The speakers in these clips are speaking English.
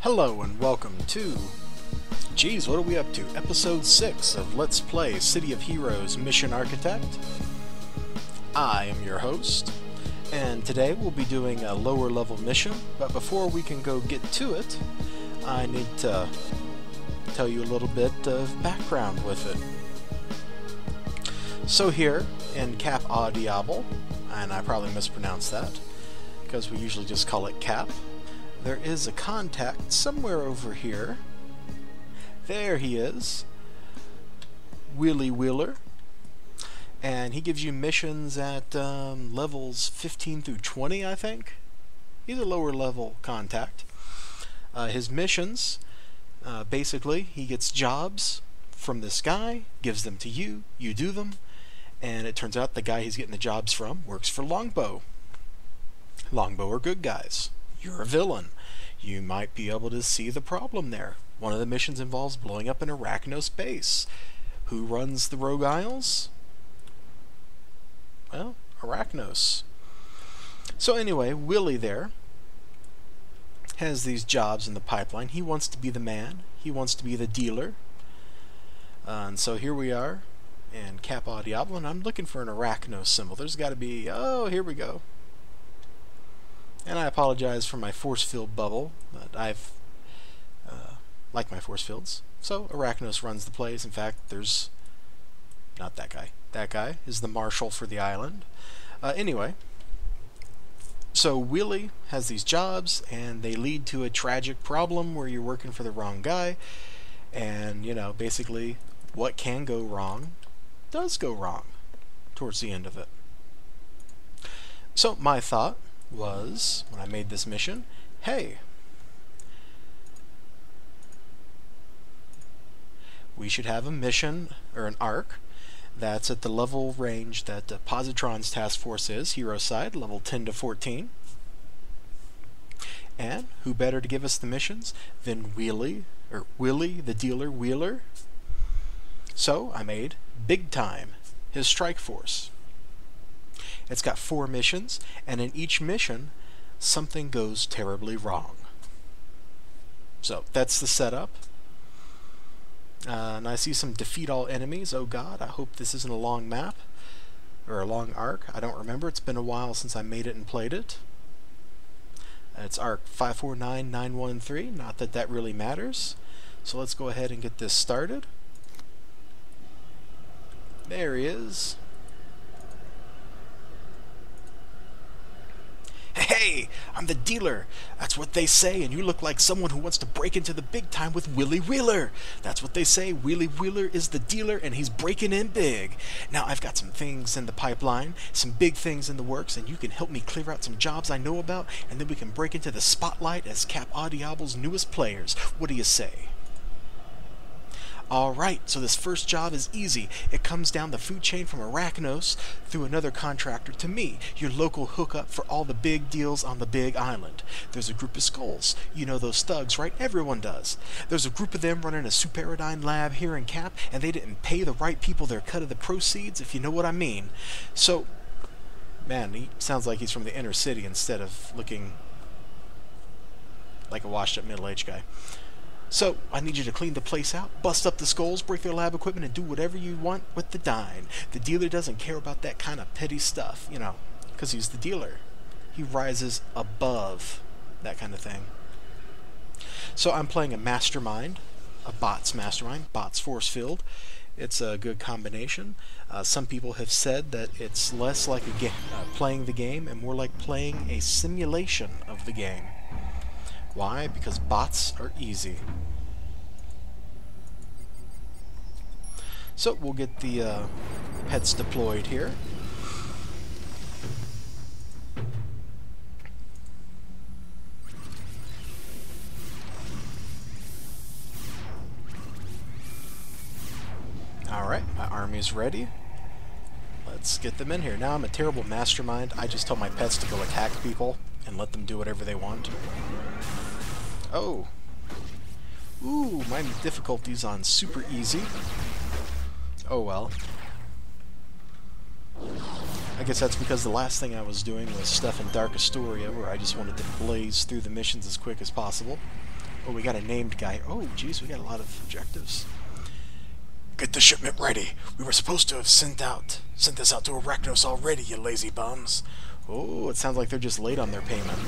Hello and welcome to, geez, what are we up to? Episode 6 of Let's Play City of Heroes Mission Architect. I am your host, and today we'll be doing a lower level mission, but before we can go get to it, I need to tell you a little bit of background with it. So here in Cap a Diablo, and I probably mispronounced that, because we usually just call it Cap, there is a contact somewhere over here. There he is, Willy Wheeler, and he gives you missions at levels 15 through 20, I think. He's a lower level contact. His missions, basically, he gets jobs from this guy, gives them to you, you do them, and it turns out the guy he's getting the jobs from works for Longbow. Longbow are good guys. You're a villain. You might be able to see the problem there. One of the missions involves blowing up an Arachnos base. Who runs the Rogue Isles? Well, Arachnos. So anyway, Willy there has these jobs in the pipeline. He wants to be the man. He wants to be the dealer. And so here we are in Cap a Diablo, and I'm looking for an Arachnos symbol. There's got to be... oh, here we go. And I apologize for my force field bubble, but I've like my force fields. So Arachnos runs the place. In fact, there's not that guy. That guy is the marshal for the island. Anyway, so Willy has these jobs, and they lead to a tragic problem where you're working for the wrong guy, and you know, basically, what can go wrong does go wrong towards the end of it. So my thought was, when I made this mission, hey, we should have a mission, or an arc, that's at the level range that Positron's task force is, hero side, level 10 to 14. And who better to give us the missions than Willy, the dealer Wheeler? So I made Big Time, his strike force. It's got 4 missions, and in each mission, something goes terribly wrong. So that's the setup. And I see some defeat all enemies. Oh god, I hope this isn't a long map, or a long arc. I don't remember. It's been a while since I made it and played it. It's arc 549913. Not that that really matters. So let's go ahead and get this started. There he is. Hey, I'm the dealer. That's what they say, and you look like someone who wants to break into the big time with Willy Wheeler. That's what they say. Willy Wheeler is the dealer, and he's breaking in big. Now, I've got some things in the pipeline, some big things in the works, and you can help me clear out some jobs I know about, and then we can break into the spotlight as Cap a Diablo's newest players. What do you say? Alright, so this first job is easy. It comes down the food chain from Arachnos through another contractor to me, your local hookup for all the big deals on the big island. There's a group of skulls. You know those thugs, right? Everyone does. There's a group of them running a superidine lab here in Cap, and they didn't pay the right people their cut of the proceeds, if you know what I mean. So, man, he sounds like he's from the inner city instead of looking like a washed-up middle-aged guy. So, I need you to clean the place out, bust up the skulls, break their lab equipment, and do whatever you want with the dime. The dealer doesn't care about that kind of petty stuff, you know, because he's the dealer. He rises above that kind of thing. So I'm playing a mastermind, a bot's mastermind, bot's force field. It's a good combination. Some people have said that it's less like playing the game and more like playing a simulation of the game. Why? Because bots are easy. So we'll get the pets deployed here. Alright, my army's ready. Let's get them in here. Now I'm a terrible mastermind. I just tell my pets to go attack people and let them do whatever they want. Oh. Ooh, my difficulty's on super easy. Oh well. I guess that's because the last thing I was doing was stuff in Dark Astoria, where I just wanted to blaze through the missions as quick as possible. Oh, we got a named guy. Oh, geez, we got a lot of objectives. Get the shipment ready. We were supposed to have sent this out to Arachnos already, you lazy bums. Oh, it sounds like they're just late on their payment.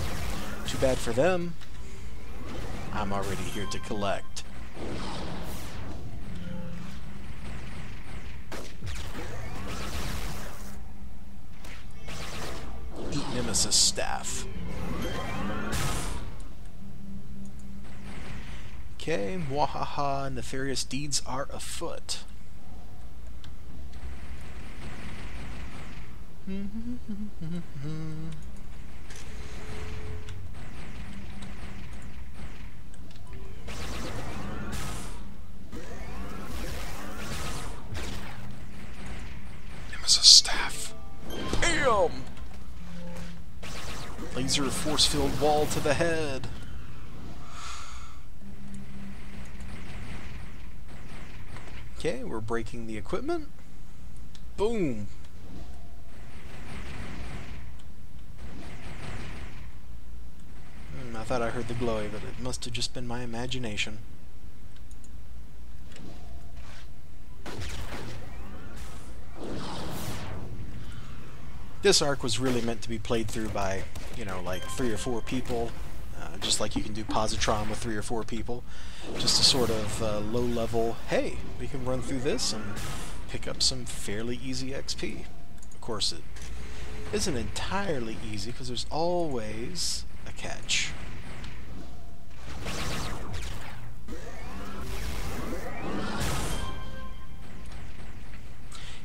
Too bad for them. I'm already here to collect. Eat Nemesis staff. Okay, mwahaha, nefarious deeds are afoot. Nemesis staff. Bam! Laser force-filled wall to the head. Okay, we're breaking the equipment. Boom! I thought I heard the glowy, but it must have just been my imagination. This arc was really meant to be played through by, you know, like 3 or 4 people, just like you can do positron with 3 or 4 people. Just a sort of low-level, hey, we can run through this and pick up some fairly easy XP. Of course, it isn't entirely easy, because there's always a catch.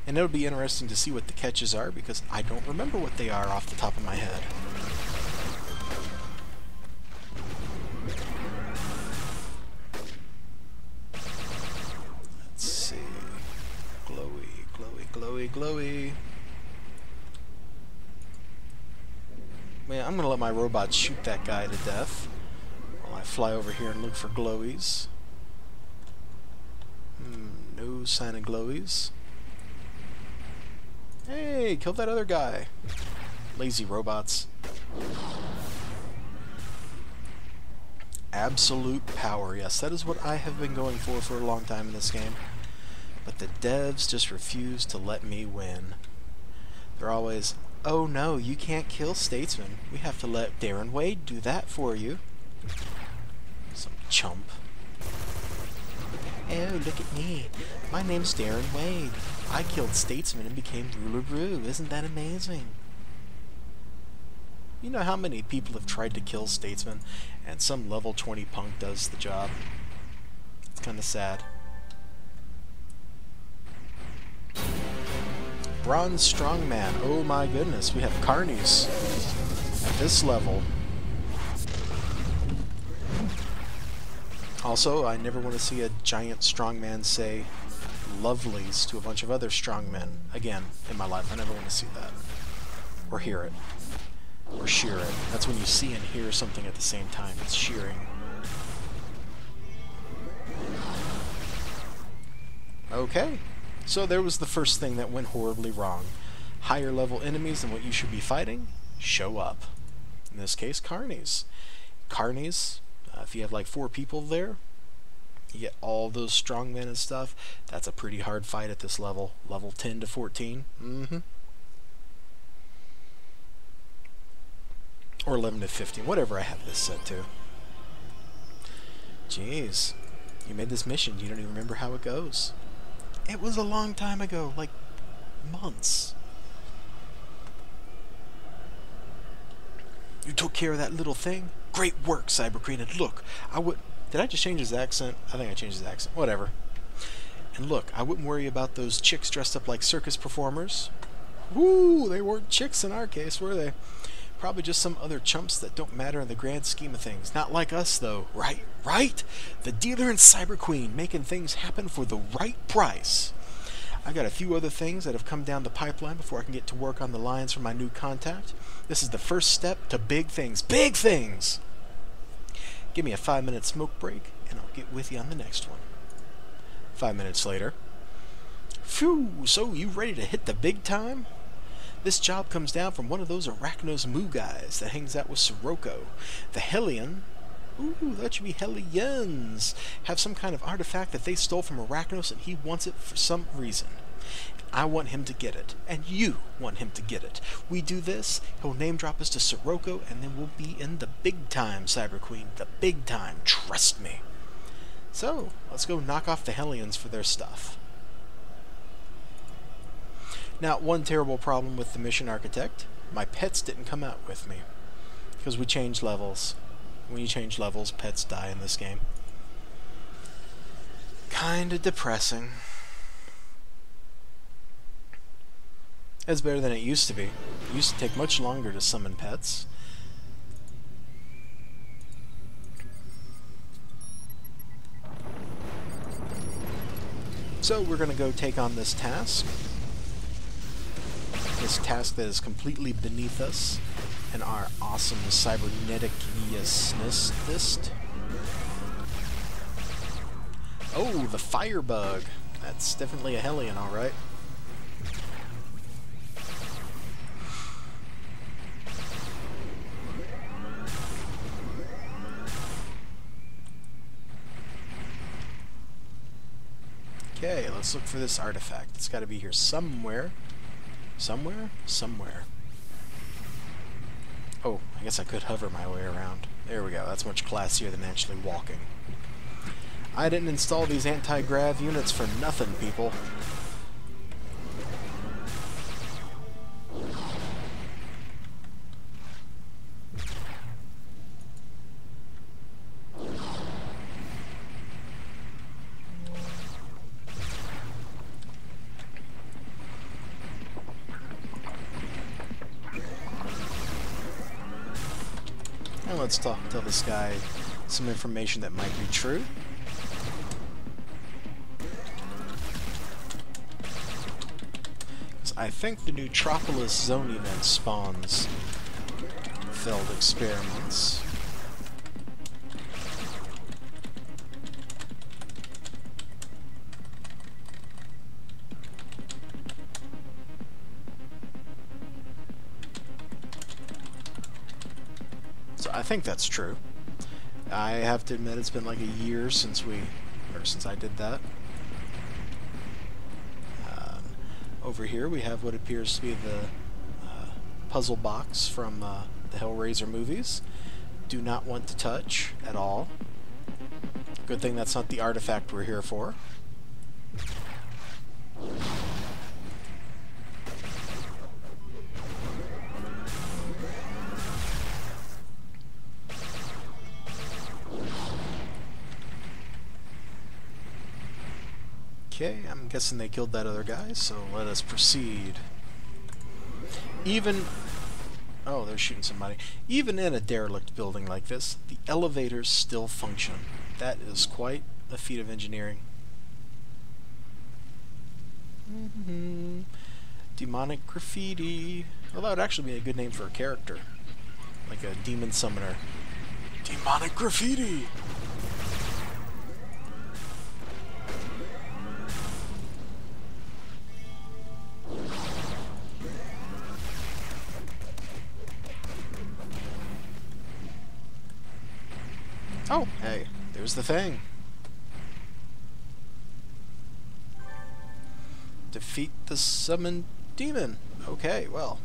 And it'll be interesting to see what the catches are, because I don't remember what they are off the top of my head. Let's see. Glowy, glowy, glowy, glowy. Man, I'm gonna let my robots shoot that guy to death while I fly over here and look for glowies. No sign of glowies. Hey, kill that other guy. Lazy robots. Absolute power. Yes, that is what I have been going for a long time in this game. But the devs just refuse to let me win. They're always, oh no, you can't kill Statesman. We have to let Darren Wade do that for you. Some chump. Oh, look at me. My name's Darren Wade. I killed Statesman and became Ruler Brew. Isn't that amazing? You know how many people have tried to kill Statesman, and some level 20 punk does the job? It's kind of sad. Bronze Strongman. Oh my goodness, we have carnies at this level. Also, I never want to see a giant strongman say lovelies to a bunch of other strongmen again in my life. I never want to see that. Or hear it. Or shear it. That's when you see and hear something at the same time. It's shearing. Okay. So there was the first thing that went horribly wrong. Higher level enemies than what you should be fighting show up. In this case, carnies. Carnies, if you have like 4 people there, you get all those strongmen and stuff. That's a pretty hard fight at this level. Level 10 to 14. Or 11 to 15. Whatever I have this set to. Jeez. You made this mission. You don't even remember how it goes. It was a long time ago. Like months. You took care of that little thing? Great work, Cybercrane. And look, did I just change his accent? I think I changed his accent. Whatever. And look, I wouldn't worry about those chicks dressed up like circus performers. Woo! They weren't chicks in our case, were they? Probably just some other chumps that don't matter in the grand scheme of things. Not like us, though. Right? Right? The dealer and Cyber Queen making things happen for the right price. I've got a few other things that have come down the pipeline before I can get to work on the lines for my new contact. This is the first step to big things. Big things! Give me a 5-minute smoke break, and I'll get with you on the next one. 5 minutes later. Phew, so you ready to hit the big time? This job comes down from one of those Arachnos Moo guys that hangs out with Sirocco. The Hellion Ooh, that should be Hellions. Have some kind of artifact that they stole from Arachnos and he wants it for some reason. I want him to get it, and you want him to get it. We do this, he'll name drop us to Sirocco, and then we'll be in the big time, Cyber Queen. The big time, trust me. So, let's go knock off the Hellions for their stuff. Now, one terrible problem with the Mission Architect, my pets didn't come out with me. Because we changed levels. When you change levels, pets die in this game. Kinda depressing. It's better than it used to be. It used to take much longer to summon pets. So we're going to go take on this task. This task that is completely beneath us and our awesome cybernetic-ness. Oh, the firebug. That's definitely a Hellion, alright. Okay, let's look for this artifact. It's got to be here somewhere. Somewhere? Somewhere. Oh, I guess I could hover my way around. There we go. That's much classier than actually walking. I didn't install these anti-grav units for nothing, people. And let's tell this guy some information that might be true. I think the Neutropolis zone event spawns failed experiments. So I think that's true. I have to admit it's been like a year since I did that. Over here we have what appears to be the puzzle box from the Hellraiser movies. Do not want to touch at all. Good thing that's not the artifact we're here for. Okay, I'm guessing they killed that other guy, so let us proceed. Oh, they're shooting somebody. Even in a derelict building like this, the elevators still function. That is quite a feat of engineering. Demonic graffiti. Well, that would actually be a good name for a character. Like a demon summoner. Demonic graffiti! Oh, hey, there's the thing. Defeat the summoned demon. Okay, well.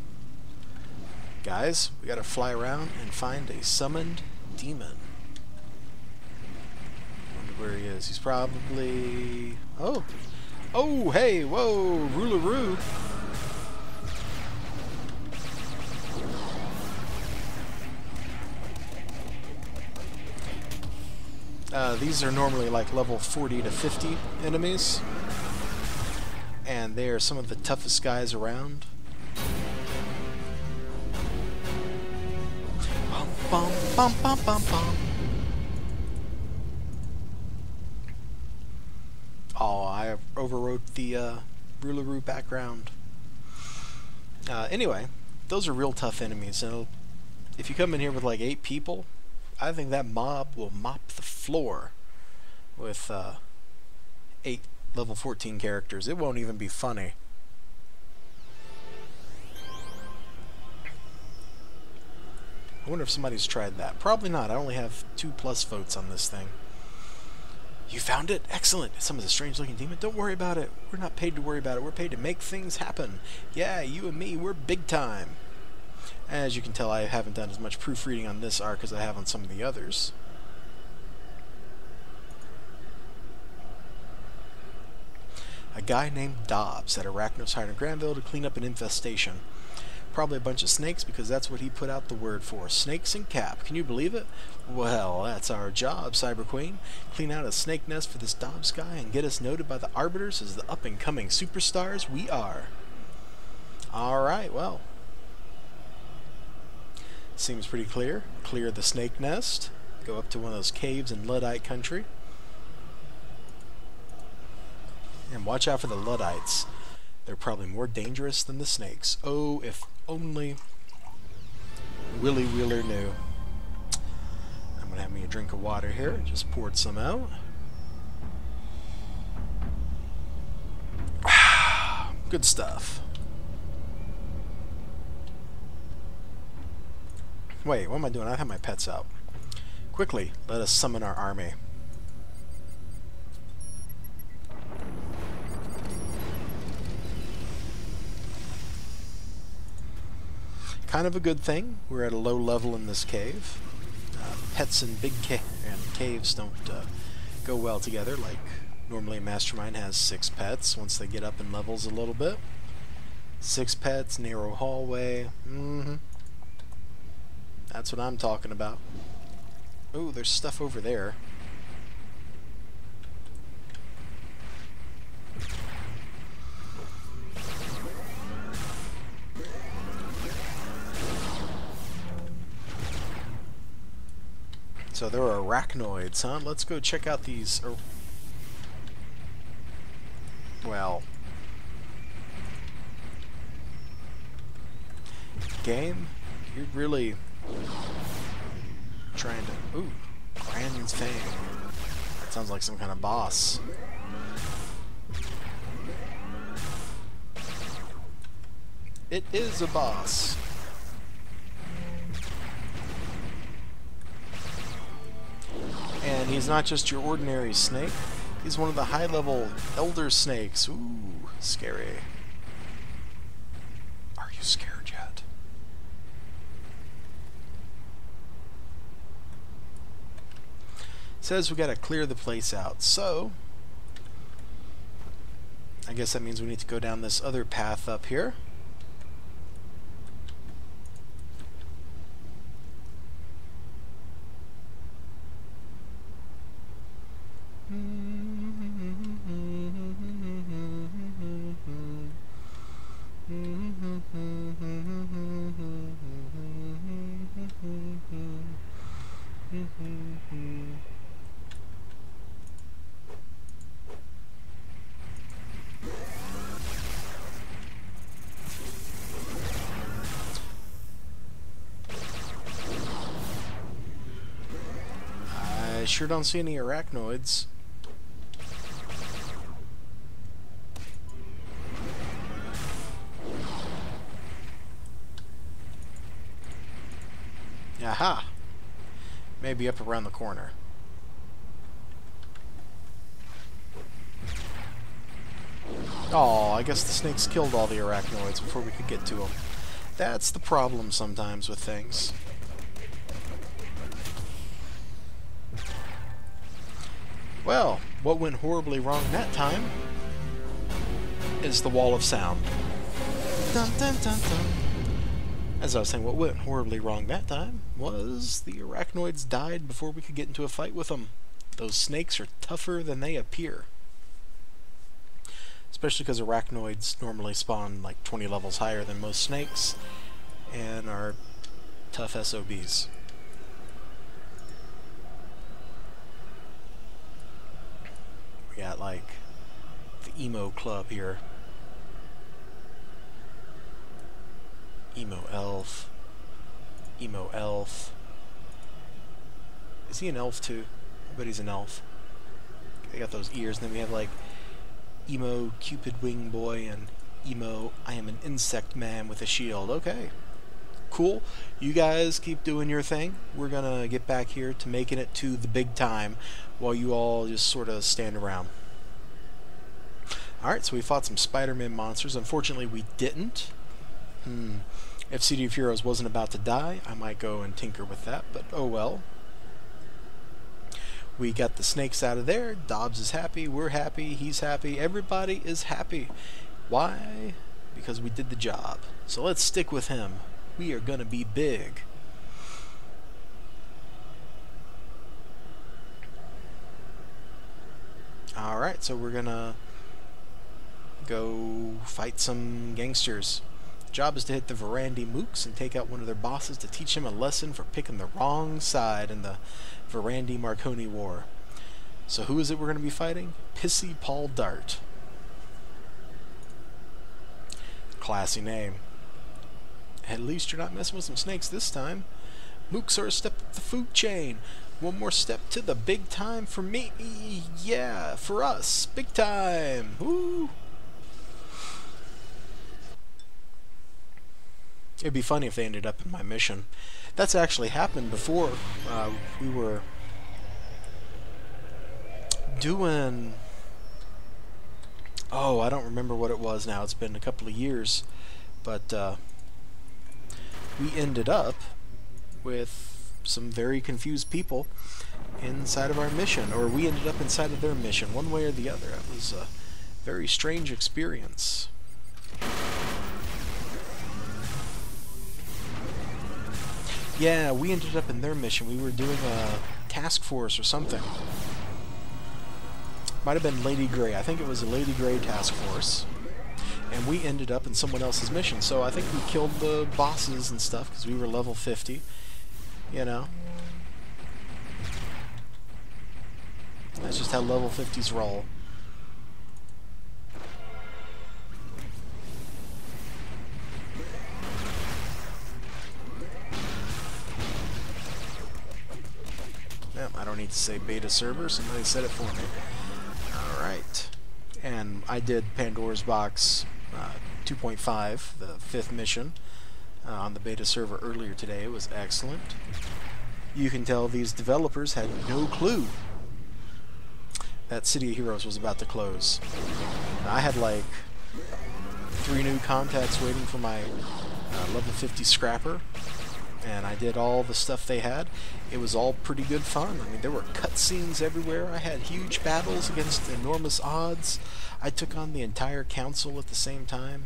Guys, we gotta fly around and find a summoned demon. Wonder where he is. He's probably... Oh! Oh, hey, whoa, Ruleroo! These are normally like level 40 to 50 enemies, and they are some of the toughest guys around. Bum, bum, bum, bum, bum, bum. Oh, I overwrote the Ruleroo background. Anyway, those are real tough enemies, and if you come in here with like 8 people, I think that mob will mop the floor with 8 level 14 characters. It won't even be funny. I wonder if somebody's tried that. Probably not. I only have 2+ votes on this thing. You found it? Excellent. Some of the strange-looking demon. Don't worry about it. We're not paid to worry about it. We're paid to make things happen. Yeah, you and me, we're big time. As you can tell, I haven't done as much proofreading on this arc as I have on some of the others. A guy named Dobbs at Arachnos hired in Granville to clean up an infestation. Probably a bunch of snakes, because that's what he put out the word for. Snakes and Cap. Can you believe it? Well, that's our job, Cyber Queen. Clean out a snake nest for this Dobbs guy and get us noted by the Arbiters as the up-and-coming superstars we are. Alright, well. Seems pretty clear. Clear the snake nest. Go up to one of those caves in Luddite country. And watch out for the Luddites. They're probably more dangerous than the snakes. Oh, if only Willy Wheeler knew. I'm going to have me a drink of water here. Just poured some out. Good stuff. Wait, what am I doing? I have my pets out. Quickly, let us summon our army. Kind of a good thing. We're at a low level in this cave. Pets and caves don't go well together. Like normally a mastermind has 6 pets once they get up in levels a little bit. 6 pets, narrow hallway. That's what I'm talking about. Oh, there's stuff over there. So there are arachnoids, huh? Let's go check out these. Well, game, you're really trying to. Ooh, Brandon's Fang. That sounds like some kind of boss. It is a boss. And he's not just your ordinary snake. He's one of the high-level elder snakes. Ooh, scary. Are you scared yet? Says we gotta clear the place out. So, I guess that means we need to go down this other path up here. I sure don't see any arachnoids. Aha! Maybe up around the corner. Oh, I guess the snakes killed all the arachnoids before we could get to them. That's the problem sometimes with things. Well, what went horribly wrong that time is the wall of sound. Dun, dun, dun, dun. As I was saying, what went horribly wrong that time was the arachnoids died before we could get into a fight with them. Those snakes are tougher than they appear. Especially because arachnoids normally spawn like 20 levels higher than most snakes and are tough SOBs. We got like the emo club here. Emo elf. Emo elf. Is he an elf too? I bet he's an elf. They got those ears, and then we have like emo Cupid wing boy and emo I am an insect man with a shield. Okay. cool. You guys keep doing your thing. We're gonna get back here to making it to the big time while you all just sort of stand around. Alright, so we fought some Spider-Man monsters. Unfortunately, we didn't. If City of Heroes wasn't about to die, I might go and tinker with that, but oh well. We got the snakes out of there. Dobbs is happy, we're happy, he's happy, everybody is happy. Why? Because we did the job. So let's stick with him. We are gonna be big. Alright, so we're gonna go fight some gangsters. Job is to hit the Verandi Mooks and take out one of their bosses to teach him a lesson for picking the wrong side in the Verandi Marconi War. So who is it we're going to be fighting? Pissy Paul Dart. Classy name. At least you're not messing with some snakes this time. Mooks are a step up the food chain. One more step to the big time for me. Yeah, for us. Big time. Woo! It'd be funny if they ended up in my mission. That's actually happened before. We were doing... Oh, I don't remember what it was now. It's been a couple of years. But we ended up with some very confused people inside of our mission. Or we ended up inside of their mission, one way or the other. It was a very strange experience. Yeah, we ended up in their mission. We were doing a task force or something. Might have been Lady Grey. I think it was a Lady Grey task force. And we ended up in someone else's mission. So I think we killed the bosses and stuff because we were level 50. You know. That's just how level 50s roll. I don't need to say beta server, somebody said it for me. Alright. And I did Pandora's Box 2.5, the 5th mission, on the beta server earlier today. It was excellent. You can tell these developers had no clue that City of Heroes was about to close. I had like 3 new contacts waiting for my level 50 scrapper. And I did all the stuff they had. It was all pretty good fun. I mean, there were cutscenes everywhere. I had huge battles against enormous odds. I took on the entire council at the same time.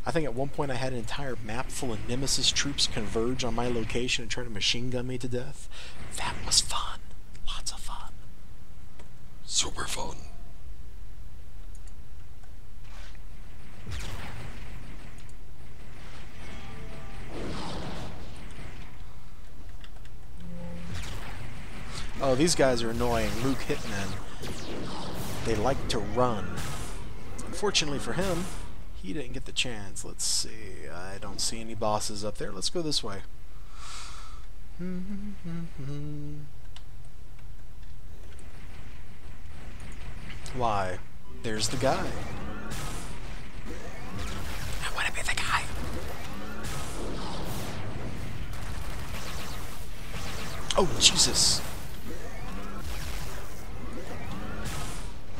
I think at one point I had an entire map full of Nemesis troops converge on my location and try to machine gun me to death. That was fun. Lots of fun. Super fun. Oh, these guys are annoying. Luke Hitman. They like to run. Unfortunately for him, he didn't get the chance. Let's see. I don't see any bosses up there. Let's go this way. Why? There's the guy. I want to be the guy. Oh, Jesus.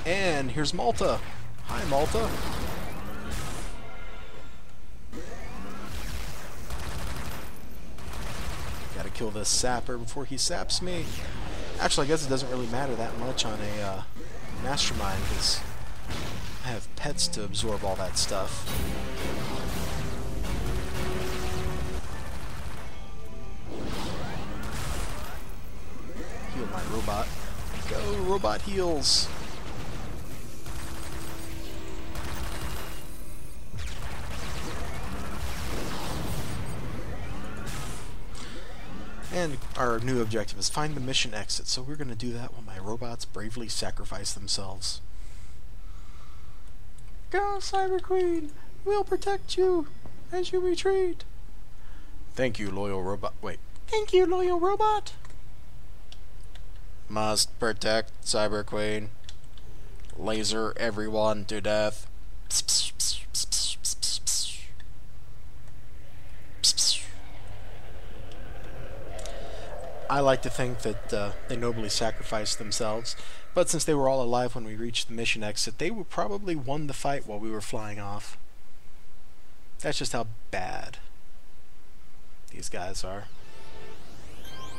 And here's Malta. Hi, Malta. Gotta kill this sapper before he saps me. Actually, I guess it doesn't really matter that much on a mastermind, because I have pets to absorb all that stuff. Heal my robot. Go, robot heals. And our new objective is find the mission exit, so we're going to do that while my robots bravely sacrifice themselves. Go, Cyber Queen! We'll protect you as you retreat! Thank you, loyal robot. Wait. Thank you, loyal robot! Must protect Cyber Queen. Laser everyone to death. Psst, psst, psst, psst, psst, psst, psst, psst. I like to think that they nobly sacrificed themselves, but since they were all alive when we reached the mission exit, they would probably won the fight while we were flying off. That's just how bad these guys are.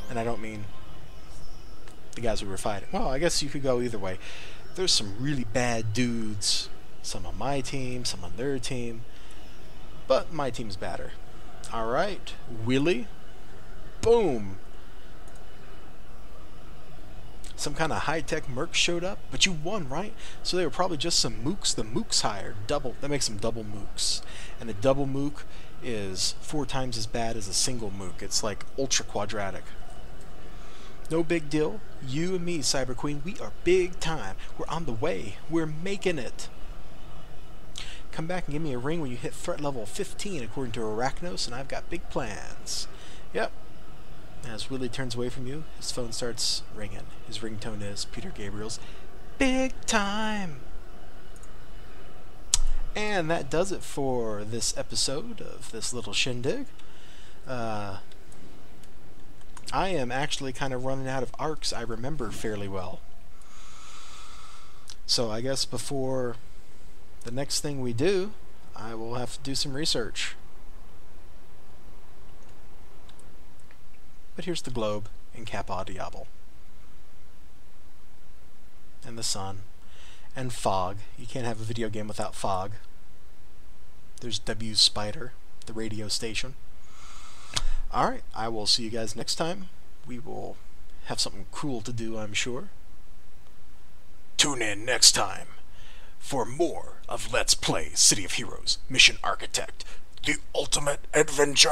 And I don't mean the guys we were fighting. Well, I guess you could go either way. There's some really bad dudes. Some on my team, some on their team. But my team's badder. Alright, Willy. Boom! Some kind of high-tech merc showed up, but you won, right? So they were probably just some mooks the mooks hired. Double. That makes them double mooks. And a double mook is 4 times as bad as a single mook. It's like ultra quadratic. No big deal. You and me, Cyber Queen, we are big time. We're on the way. We're making it. Come back and give me a ring when you hit threat level 15 according to Arachnos, and I've got big plans. Yep. As Willy turns away from you, his phone starts ringing. His ringtone is Peter Gabriel's Big Time. And that does it for this episode of this little shindig. I am actually kind of running out of arcs I remember fairly well. So I guess before the next thing we do, I will have to do some research. But here's the globe in Kappa Diablo. And the sun. And fog. You can't have a video game without fog. There's W Spider, the radio station. Alright, I will see you guys next time. We will have something cool to do, I'm sure. Tune in next time for more of Let's Play City of Heroes Mission Architect, the ultimate adventure!